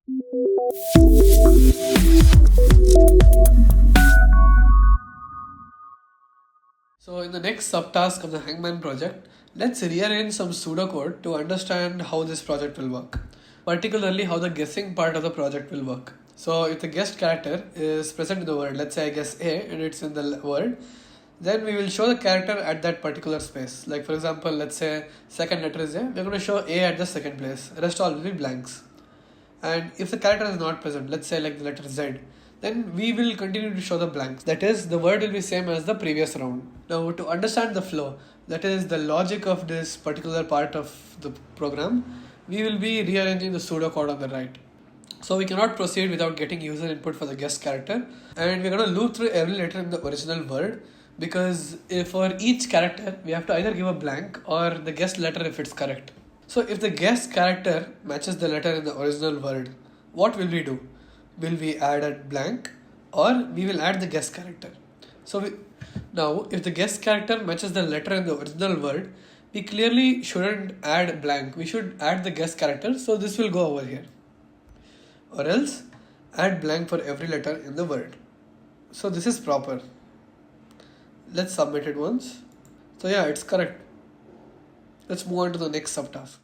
So in the next subtask of the Hangman project, let's rearrange some pseudocode to understand how this project will work, particularly how the guessing part of the project will work. So if the guessed character is present in the word, let's say I guess A and it's in the word, then we will show the character at that particular space. Like for example, let's say second letter is A, we're going to show A at the second place, rest all will be blanks. And if the character is not present, let's say like the letter Z, then we will continue to show the blanks. That is, the word will be same as the previous round. Now to understand the flow, that is the logic of this particular part of the program, we will be rearranging the pseudocode on the right. So we cannot proceed without getting user input for the guest character, and we're going to loop through every letter in the original word, because if for each character we have to either give a blank or the guest letter if it's correct. So if the guest character matches the letter in the original word, what will we do? Will we add a blank or we will add the guest character? So now if the guest character matches the letter in the original word, we clearly shouldn't add blank. We should add the guest character, so this will go over here. Or else add blank for every letter in the word. So this is proper. Let's submit it once. So yeah, it's correct. Let's move on to the next subtask.